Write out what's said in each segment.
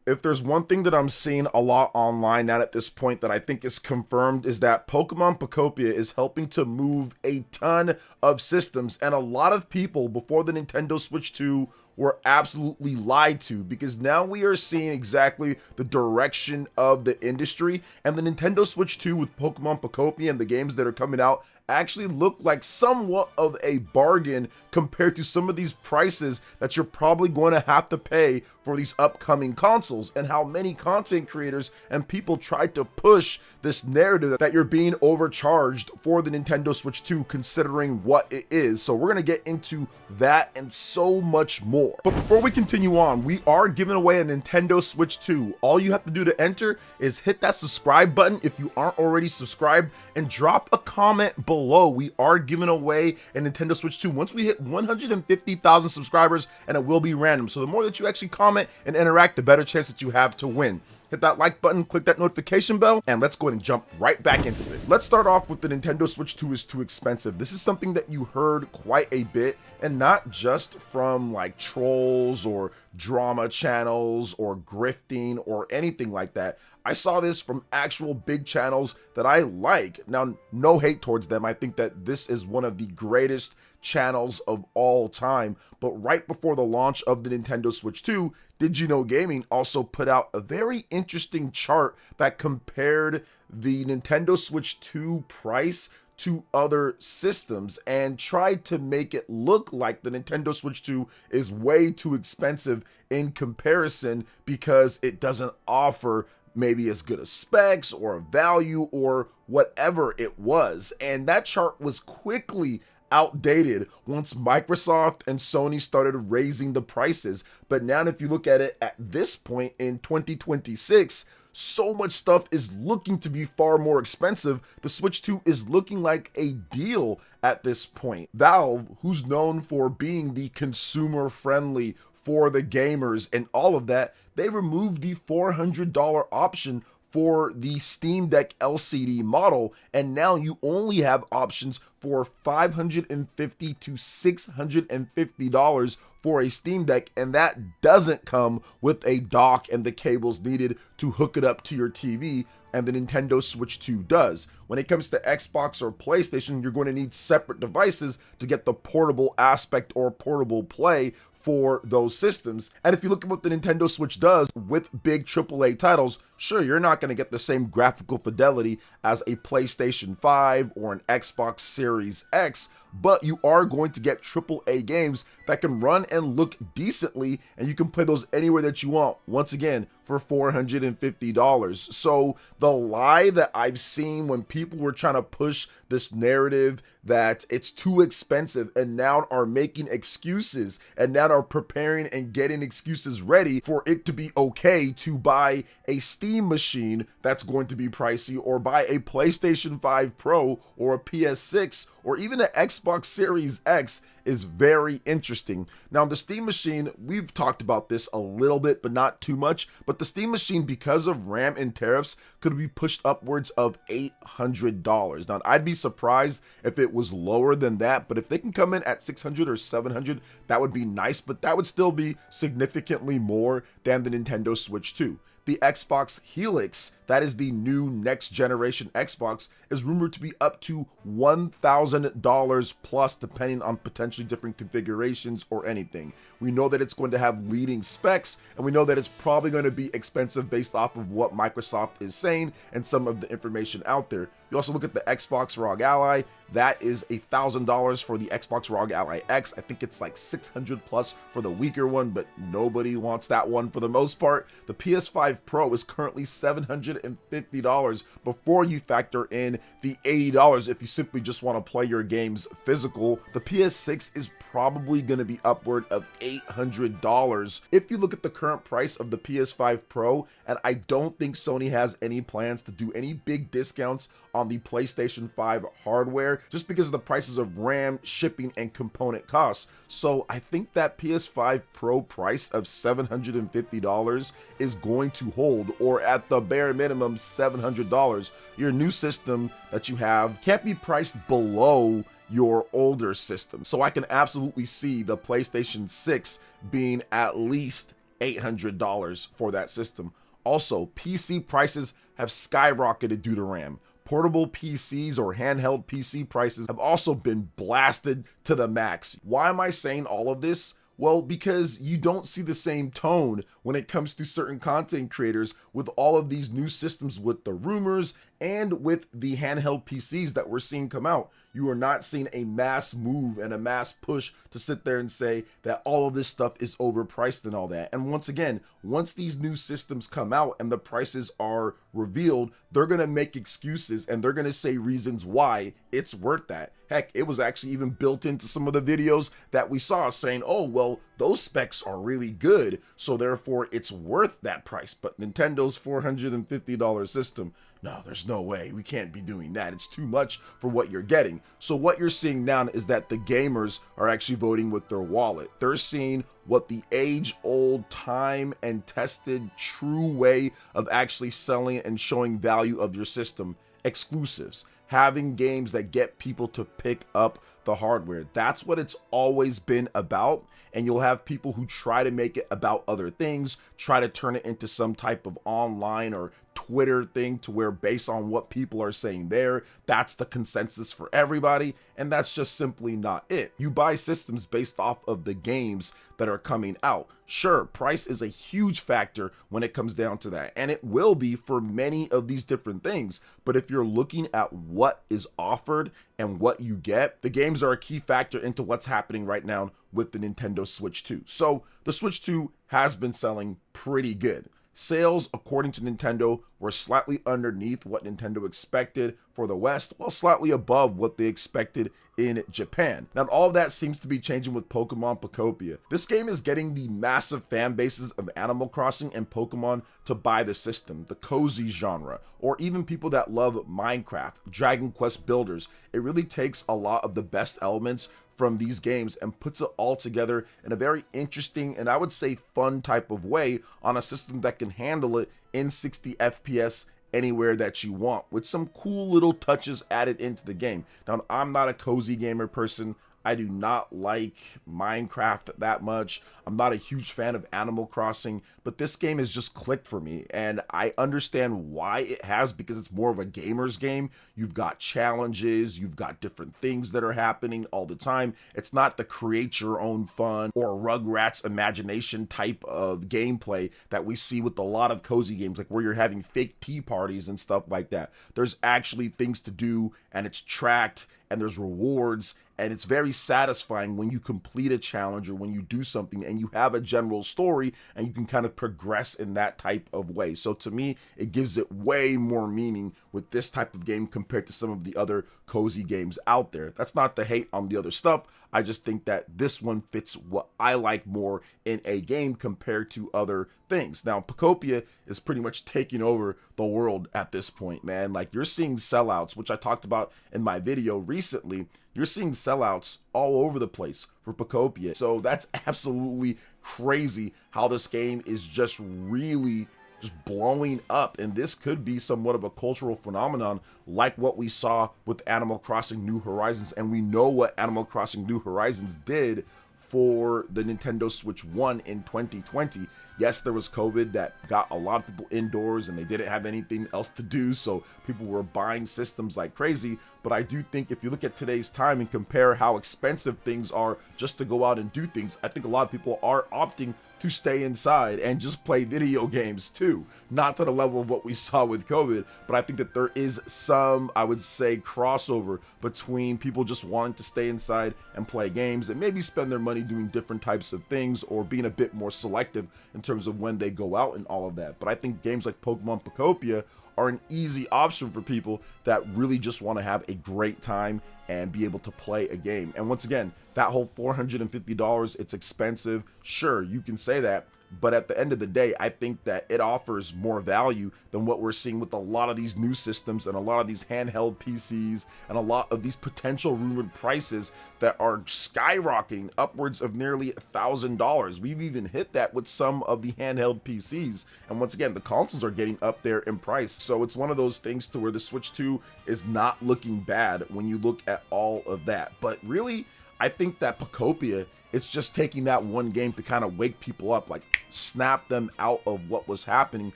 If there's one thing that I'm seeing a lot online now at this point that I think is confirmed is that Pokemon Pokopia is helping to move a ton of systems, and a lot of people before the Nintendo Switch 2 were absolutely lied to, because now we are seeing exactly the direction of the industry, and the Nintendo Switch 2 with Pokemon Pokopia and the games that are coming out actually look like somewhat of a bargain compared to some of these prices that you're probably going to have to pay for these upcoming consoles, and how many content creators and people tried to push this narrative that you're being overcharged for the Nintendo Switch 2 considering what it is. So we're going to get into that and so much more. But before we continue on, we are giving away a Nintendo Switch 2. All you have to do to enter is hit that subscribe button if you aren't already subscribed, and drop a comment below. We are giving away a Nintendo Switch 2 once we hit 150,000 subscribers, and it will be random. So the more that you actually comment and interact, the better chance that you have to win. Hit that like button, click that notification bell, and let's go ahead and jump right back into it. Let's start off with the Nintendo Switch 2 is too expensive. This is something that you heard quite a bit, and not just from like trolls or drama channels or grifting or anything like that. I saw this from actual big channels that I like. Now, no hate towards them. I think that this is one of the greatest channels of all time. But right before the launch of the Nintendo Switch 2, Did You Know Gaming also put out a very interesting chart that compared the Nintendo Switch 2 price to other systems and tried to make it look like the Nintendo Switch 2 is way too expensive in comparison because it doesn't offer maybe as good a specs or a value or whatever it was. And that chart was quickly outdated once Microsoft and Sony started raising the prices. But now if you look at it at this point in 2026, so much stuff is looking to be far more expensive. The Switch 2 is looking like a deal at this point. Valve, who's known for being the consumer friendly for the gamers and all of that, they removed the $400 option for the Steam Deck LCD model, and now you only have options for $550 to $650 for a Steam Deck, and that doesn't come with a dock and the cables needed to hook it up to your TV, and the Nintendo Switch 2 does. When it comes to Xbox or PlayStation, you're going to need separate devices to get the portable aspect or portable play for those systems. And if you look at what the Nintendo Switch does with big AAA titles, sure, you're not going to get the same graphical fidelity as a PlayStation 5 or an Xbox Series X, but you are going to get AAA games that can run and look decently, and you can play those anywhere that you want, once again, for $450. So the lie that I've seen when people were trying to push this narrative that it's too expensive and now are making excuses and now are preparing and getting excuses ready for it to be okay to buy a Steam machine that's going to be pricey, or buy a PlayStation 5 Pro or a PS6 or even an Xbox Series X is very interesting. Now, the Steam machine, we've talked about this a little bit, but not too much. But the Steam machine, because of RAM and tariffs, could be pushed upwards of $800. Now, I'd be surprised if it was lower than that, but if they can come in at $600 or $700, that would be nice, but that would still be significantly more than the Nintendo Switch 2. The Xbox Helix, that is the new next generation Xbox, is rumored to be up to $1,000 plus, depending on potentially different configurations or anything. We know that it's going to have leading specs, and we know that it's probably going to be expensive based off of what Microsoft is saying and some of the information out there. You also look at the Xbox ROG Ally, that is $1,000 for the Xbox ROG Ally X. I think it's like $600 plus for the weaker one, but nobody wants that one for the most part. The PS5 Pro is currently $750 before you factor in the $80 if you simply just want to play your games physical. The PS6 is probably going to be upward of $800 if you look at the current price of the PS5 Pro, and I don't think Sony has any plans to do any big discounts on the PlayStation 5 hardware just because of the prices of RAM, shipping, and component costs. So I think that PS5 Pro price of $750 is going to hold, or at the bare minimum $700. Your new system that you have can't be priced below your older system. So I can absolutely see the PlayStation 6 being at least $800 for that system. Also, PC prices have skyrocketed due to RAM. Portable PCs or handheld PC prices have also been blasted to the max. Why am I saying all of this? Well, because you don't see the same tone when it comes to certain content creators with all of these new systems, with the rumors and with the handheld PCs that we're seeing come out. You are not seeing a mass move and a mass push to sit there and say that all of this stuff is overpriced and all that. And once again, once these new systems come out and the prices are revealed, they're going to make excuses and they're going to say reasons why it's worth that. Heck, it was actually even built into some of the videos that we saw saying, oh, well, those specs are really good, so therefore it's worth that price. But Nintendo's $450 system, no, there's no way. We can't be doing that. It's too much for what you're getting. So what you're seeing now is that the gamers are actually voting with their wallet. They're seeing what the age-old, time and tested, true way of actually selling and showing value of your system: exclusives. Having games that get people to pick up the hardware. That's what it's always been about. And you'll have people who try to make it about other things, try to turn it into some type of online or Twitter thing to where, based on what people are saying there, that's the consensus for everybody. And that's just simply not it. You buy systems based off of the games that are coming out. Sure, price is a huge factor when it comes down to that, and it will be for many of these different things. But if you're looking at what is offered and what you get, the games are a key factor into what's happening right now with the Nintendo Switch 2. So the Switch 2 has been selling pretty good. Sales, according to Nintendo, were slightly underneath what Nintendo expected for the West, while slightly above what they expected in Japan. Now, all of that seems to be changing with Pokemon Pokopia. This game is getting the massive fan bases of Animal Crossing and Pokemon to buy the system, the cozy genre, or even people that love Minecraft, Dragon Quest builders. It really takes a lot of the best elements from these games and puts it all together in a very interesting and I would say fun type of way on a system that can handle it in 60 FPS anywhere that you want, with some cool little touches added into the game. Now, I'm not a cozy gamer person. I do not like Minecraft that much. I'm not a huge fan of Animal Crossing, but this game has just clicked for me, and I understand why it has, because it's more of a gamer's game. You've got challenges, you've got different things that are happening all the time. It's not the create your own fun or Rugrats imagination type of gameplay that we see with a lot of cozy games, like where you're having fake tea parties and stuff like that. There's actually things to do, and it's tracked, and there's rewards, and it's very satisfying when you complete a challenge or when you do something and you have a general story and you can kind of progress in that type of way. So to me, it gives it way more meaning with this type of game compared to some of the other cozy games out there. That's not to hate on the other stuff. I just think that this one fits what I like more in a game compared to other things. Now, Pokopia is pretty much taking over the world at this point, man. Like, you're seeing sellouts, which I talked about in my video recently. You're seeing sellouts all over the place for Pokopia. So that's absolutely crazy how this game is just really just blowing up, and this could be somewhat of a cultural phenomenon like what we saw with Animal Crossing New Horizons. And we know what Animal Crossing New Horizons did for the Nintendo Switch 1 in 2020. Yes, there was COVID that got a lot of people indoors and they didn't have anything else to do, so people were buying systems like crazy. But I do think if you look at today's time and compare how expensive things are just to go out and do things, I think a lot of people are opting to stay inside and just play video games too. Not to the level of what we saw with COVID, but I think that there is some, I would say, crossover between people just wanting to stay inside and play games and maybe spend their money doing different types of things or being a bit more selective in terms of when they go out and all of that. But I think games like Pokemon Pokopia are an easy option for people that really just want to have a great time and be able to play a game. And once again, that whole $450, it's expensive. Sure, you can say that, but at the end of the day, I think that it offers more value than what we're seeing with a lot of these new systems and a lot of these handheld PCs and a lot of these potential rumored prices that are skyrocketing upwards of nearly $1,000. We've even hit that with some of the handheld PCs. And once again, the consoles are getting up there in price. So it's one of those things to where the Switch 2 is not looking bad when you look at all of that. But really, I think that Pokopia, it's just taking that one game to kind of wake people up, like snap them out of what was happening.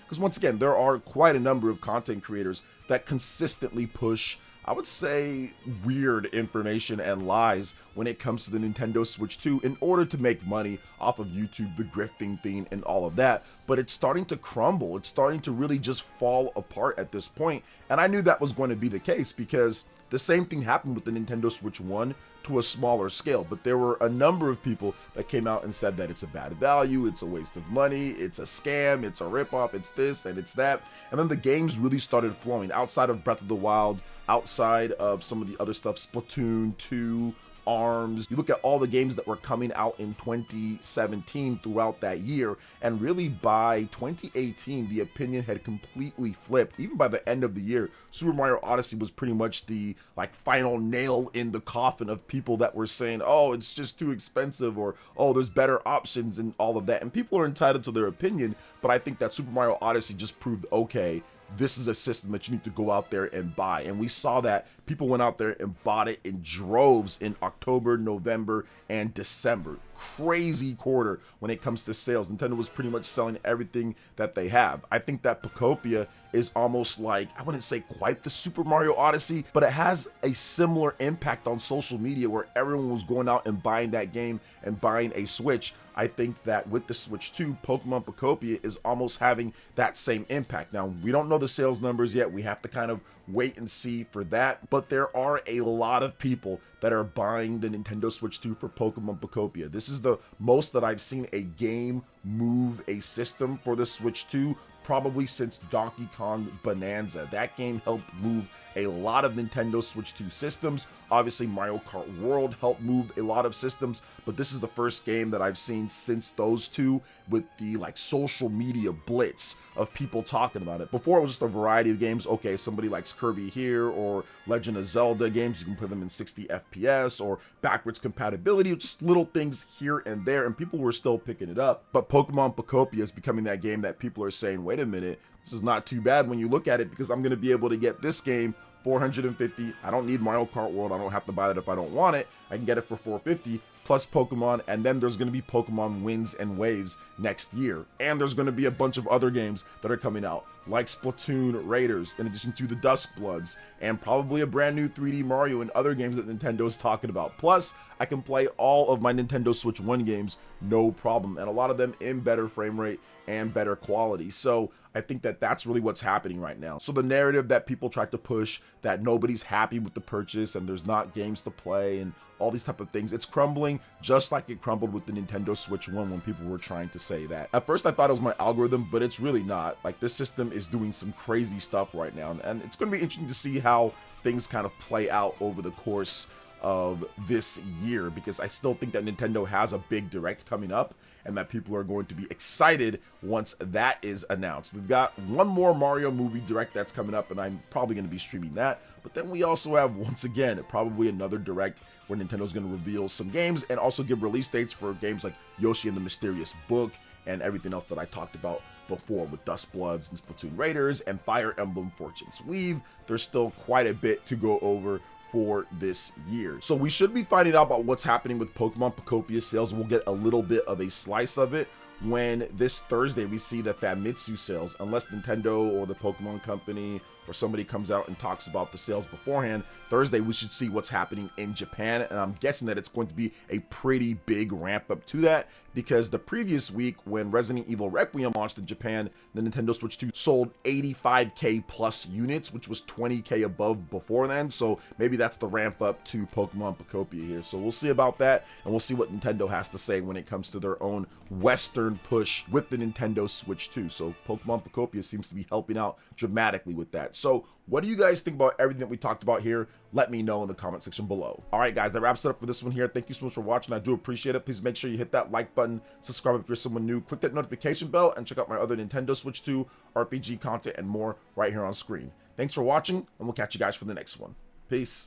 Because once again, there are quite a number of content creators that consistently push, I would say, weird information and lies when it comes to the Nintendo Switch 2 in order to make money off of YouTube, the grifting thing and all of that. But it's starting to crumble. It's starting to really just fall apart at this point. And I knew that was going to be the case because the same thing happened with the Nintendo Switch 1 to a smaller scale, but there were a number of people that came out and said that it's a bad value, it's a waste of money, it's a scam, it's a ripoff, it's this and it's that. And then the games really started flowing outside of Breath of the Wild, outside of some of the other stuff, Splatoon 2, ARMS. You look at all the games that were coming out in 2017 throughout that year, and really by 2018 the opinion had completely flipped. Even by the end of the year, Super Mario Odyssey was pretty much the final nail in the coffin of people that were saying, oh, it's just too expensive, or oh, there's better options and all of that. And people are entitled to their opinion, but I think that Super Mario Odyssey just proved, okay, this is a system that you need to go out there and buy. And we saw that people went out there and bought it in droves in October, November, and December. Crazy quarter when it comes to sales. Nintendo was pretty much selling everything that they have. I think that Pokopia is almost like, I wouldn't say quite the Super Mario Odyssey, but it has a similar impact on social media where everyone was going out and buying that game and buying a Switch. I think that with the Switch 2, Pokemon Pokopia is almost having that same impact. Now, we don't know the sales numbers yet. We have to kind of wait and see for that, but there are a lot of people that are buying the Nintendo Switch 2 for Pokemon Pokopia. This is the most that I've seen a game move a system for the Switch 2 probably since Donkey Kong Bonanza. That game helped move a lot of Nintendo Switch 2 systems. Obviously, Mario Kart World helped move a lot of systems, but this is the first game that I've seen since those two with the social media blitz of people talking about it. Before, it was just a variety of games. Okay, somebody likes Kirby here, or Legend of Zelda games, you can play them in 60 FPS, or backwards compatibility, just little things here and there, and people were still picking it up. But Pokemon Pokopia is becoming that game that people are saying, wait a minute, this is not too bad when you look at it, because I'm going to be able to get this game $450. I don't need Mario Kart World. I don't have to buy it if I don't want it. I can get it for $450 plus Pokemon, and then there's going to be Pokemon Winds and Waves next year. And there's going to be a bunch of other games that are coming out, like Splatoon Raiders, in addition to the Dusk Bloods, and probably a brand new 3D Mario and other games that Nintendo is talking about. Plus, I can play all of my Nintendo Switch 1 games, no problem, and a lot of them in better frame rate and better quality. So I think that that's really what's happening right now. So the narrative that people try to push, that nobody's happy with the purchase and there's not games to play and all these type of things, it's crumbling just like it crumbled with the Nintendo Switch 1 when people were trying to say that. At first I thought it was my algorithm, but it's really not. This system is doing some crazy stuff right now, and it's going to be interesting to see how things kind of play out over the course of this year, because I still think that Nintendo has a big direct coming up and that people are going to be excited once that is announced. We've got one more Mario movie direct that's coming up, and I'm probably going to be streaming that. But then we also have, once again, probably another direct where Nintendo's going to reveal some games and also give release dates for games like Yoshi and the Mysterious Book and everything else that I talked about before with Dusk Bloods and Splatoon Raiders and Fire Emblem Fortune's Weave. There's still quite a bit to go over for this year. So we should be finding out about what's happening with Pokemon Pokopia sales. We'll get a little bit of a slice of it when this Thursday we see the Famitsu sales, unless Nintendo or the Pokemon Company or somebody comes out and talks about the sales beforehand. Thursday we should see what's happening in Japan, and I'm guessing that it's going to be a pretty big ramp up to that, because the previous week when Resident Evil Requiem launched in Japan, the Nintendo Switch 2 sold 85k plus units, which was 20k above before then. So maybe that's the ramp up to Pokemon Pokopia here. So we'll see about that, and we'll see what Nintendo has to say when it comes to their own Western push with the Nintendo Switch 2. So Pokemon Pokopia seems to be helping out dramatically with that. So what do you guys think about everything that we talked about here? Let me know in the comment section below. All right, guys, that wraps it up for this one here. Thank you so much for watching. I do appreciate it. Please make sure you hit that like button, subscribe if you're someone new, click that notification bell, and check out my other Nintendo Switch 2 RPG content and more right here on screen. Thanks for watching, and we'll catch you guys for the next one. Peace.